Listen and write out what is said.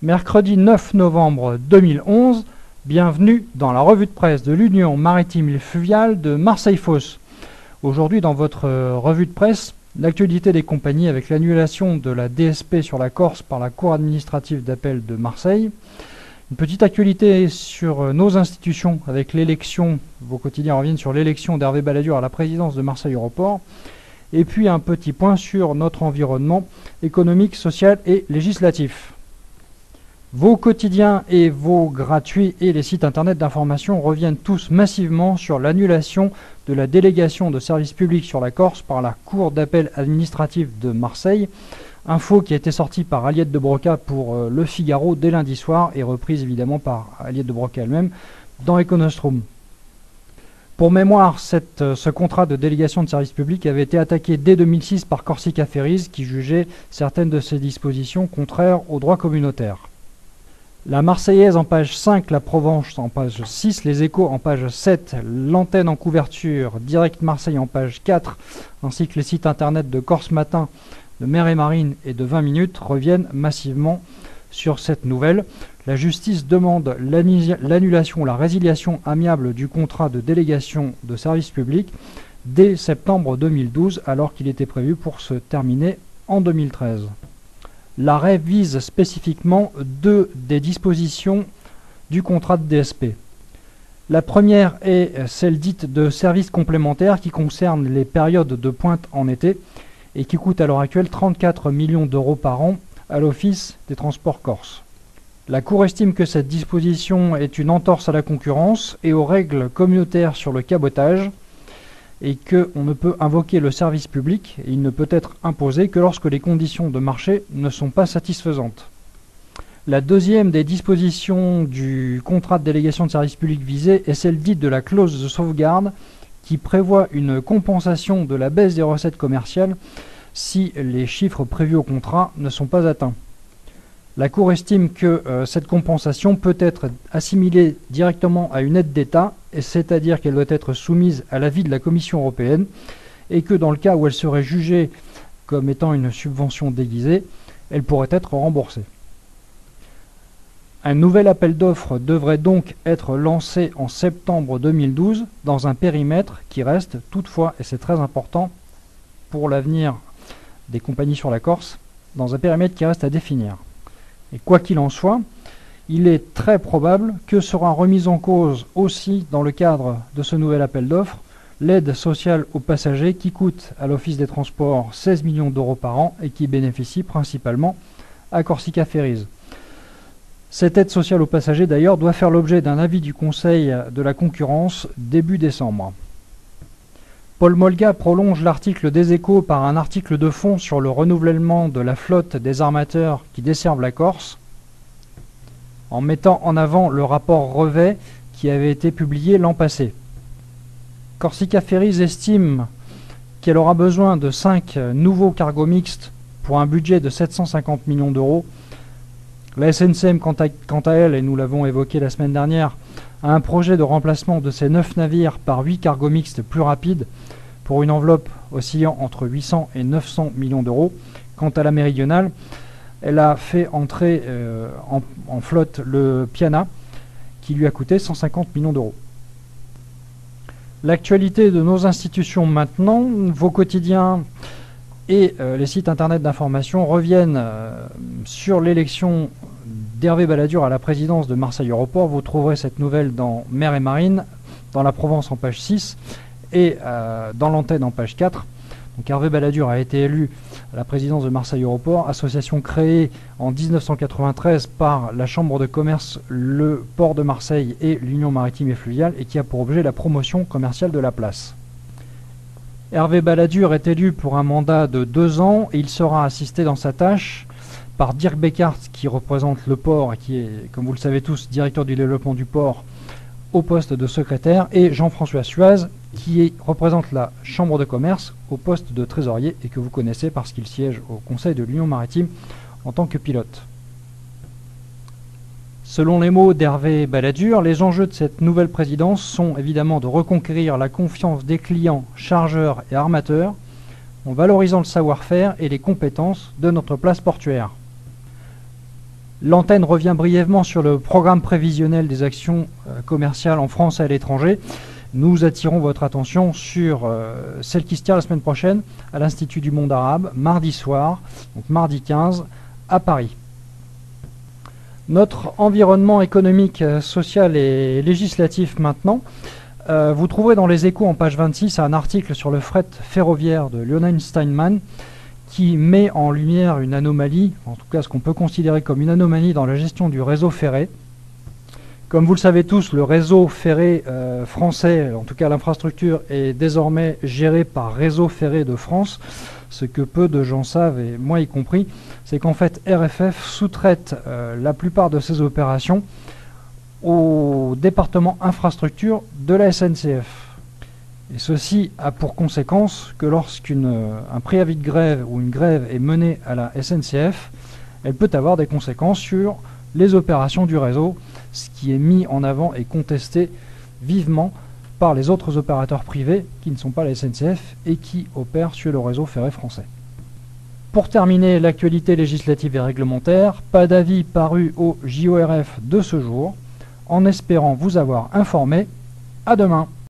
Mercredi 9 novembre 2011, bienvenue dans la revue de presse de l'Union maritime et fluviale de Marseille-Fos. Aujourd'hui, dans votre revue de presse, l'actualité des compagnies avec l'annulation de la DSP sur la Corse par la Cour administrative d'appel de Marseille. Une petite actualité sur nos institutions avec l'élection, vos quotidiens reviennent sur l'élection d'Hervé Balladur à la présidence de Marseille Aéroport. Et puis un petit point sur notre environnement économique, social et législatif. Vos quotidiens et vos gratuits et les sites internet d'information reviennent tous massivement sur l'annulation de la délégation de service public sur la Corse par la Cour d'appel administrative de Marseille. Info qui a été sortie par Aliette de Broca pour Le Figaro dès lundi soir et reprise évidemment par Aliette de Broca elle-même dans Econostrum. Pour mémoire, ce contrat de délégation de service public avait été attaqué dès 2006 par Corsica Ferries qui jugeait certaines de ses dispositions contraires au droit communautaire. La Marseillaise en page 5, la Provence en page 6, les Échos en page 7, l'antenne en couverture, Direct Marseille en page 4, ainsi que les sites internet de Corse Matin, de Mer et Marine et de 20 minutes reviennent massivement sur cette nouvelle. La justice demande l'annulation ou la résiliation amiable du contrat de délégation de service public dès septembre 2012, alors qu'il était prévu pour se terminer en 2013. L'arrêt vise spécifiquement deux des dispositions du contrat de DSP. La première est celle dite de service complémentaire qui concerne les périodes de pointe en été et qui coûte à l'heure actuelle 34 millions d'euros par an à l'Office des transports corses. La Cour estime que cette disposition est une entorse à la concurrence et aux règles communautaires sur le cabotage et qu'on ne peut invoquer le service public et il ne peut être imposé que lorsque les conditions de marché ne sont pas satisfaisantes. La deuxième des dispositions du contrat de délégation de service public visé est celle dite de la clause de sauvegarde qui prévoit une compensation de la baisse des recettes commerciales si les chiffres prévus au contrat ne sont pas atteints. La Cour estime que cette compensation peut être assimilée directement à une aide d'État, c'est-à-dire qu'elle doit être soumise à l'avis de la Commission européenne, et que dans le cas où elle serait jugée comme étant une subvention déguisée, elle pourrait être remboursée. Un nouvel appel d'offres devrait donc être lancé en septembre 2012 dans un périmètre qui reste toutefois, et c'est très important pour l'avenir des compagnies sur la Corse, dans un périmètre qui reste à définir. Et quoi qu'il en soit, il est très probable que sera remise en cause aussi dans le cadre de ce nouvel appel d'offres l'aide sociale aux passagers qui coûte à l'Office des transports 16 millions d'euros par an et qui bénéficie principalement à Corsica Ferries. Cette aide sociale aux passagers d'ailleurs doit faire l'objet d'un avis du Conseil de la concurrence début décembre. Paul Molga prolonge l'article des Échos par un article de fond sur le renouvellement de la flotte des armateurs qui desservent la Corse, en mettant en avant le rapport Revet qui avait été publié l'an passé. Corsica Ferries estime qu'elle aura besoin de 5 nouveaux cargos mixtes pour un budget de 750 millions d'euros. La SNCM, quant à elle, et nous l'avons évoqué la semaine dernière, a un projet de remplacement de ces 9 navires par 8 cargos mixtes plus rapides pour une enveloppe oscillant entre 800 et 900 millions d'euros. Quant à la méridionale, elle a fait entrer en flotte le Piana qui lui a coûté 150 millions d'euros. L'actualité de nos institutions maintenant, vos quotidiens et les sites internet d'information reviennent sur l'élection d'Hervé Balladur à la présidence de Marseille Aéroport. Vous trouverez cette nouvelle dans Mer et Marine, dans la Provence en page 6 et dans l'antenne en page 4. Donc Hervé Balladur a été élu à la présidence de Marseille Aéroport, association créée en 1993 par la Chambre de commerce, le Port de Marseille et l'Union maritime et fluviale et qui a pour objet la promotion commerciale de la place. Hervé Balladur est élu pour un mandat de 2 ans et il sera assisté dans sa tâche par Dirk Beckart qui représente le port et qui est, comme vous le savez tous, directeur du développement du port au poste de secrétaire, et Jean-François Suaz qui représente la Chambre de commerce au poste de trésorier et que vous connaissez parce qu'il siège au Conseil de l'Union maritime en tant que pilote. Selon les mots d'Hervé Balladur, les enjeux de cette nouvelle présidence sont évidemment de reconquérir la confiance des clients, chargeurs et armateurs en valorisant le savoir-faire et les compétences de notre place portuaire. L'antenne revient brièvement sur le programme prévisionnel des actions commerciales en France et à l'étranger. Nous attirons votre attention sur celle qui se tient la semaine prochaine à l'Institut du Monde Arabe, mardi soir, donc mardi 15, à Paris. Notre environnement économique, social et législatif maintenant. Vous trouverez dans les Échos en page 26 un article sur le fret ferroviaire de Lionel Steinman qui met en lumière une anomalie, en tout cas ce qu'on peut considérer comme une anomalie dans la gestion du réseau ferré. Comme vous le savez tous, le réseau ferré français, en tout cas l'infrastructure, est désormais géré par Réseau Ferré de France. Ce que peu de gens savent, et moi y compris, c'est qu'en fait RFF sous-traite la plupart de ses opérations au département infrastructure de la SNCF. Et ceci a pour conséquence que lorsqu'un préavis de grève ou une grève est menée à la SNCF, elle peut avoir des conséquences sur les opérations du réseau, ce qui est mis en avant et contesté vivement par les autres opérateurs privés qui ne sont pas la SNCF et qui opèrent sur le réseau ferré français. Pour terminer l'actualité législative et réglementaire, pas d'avis paru au JORF de ce jour, en espérant vous avoir informé. À demain.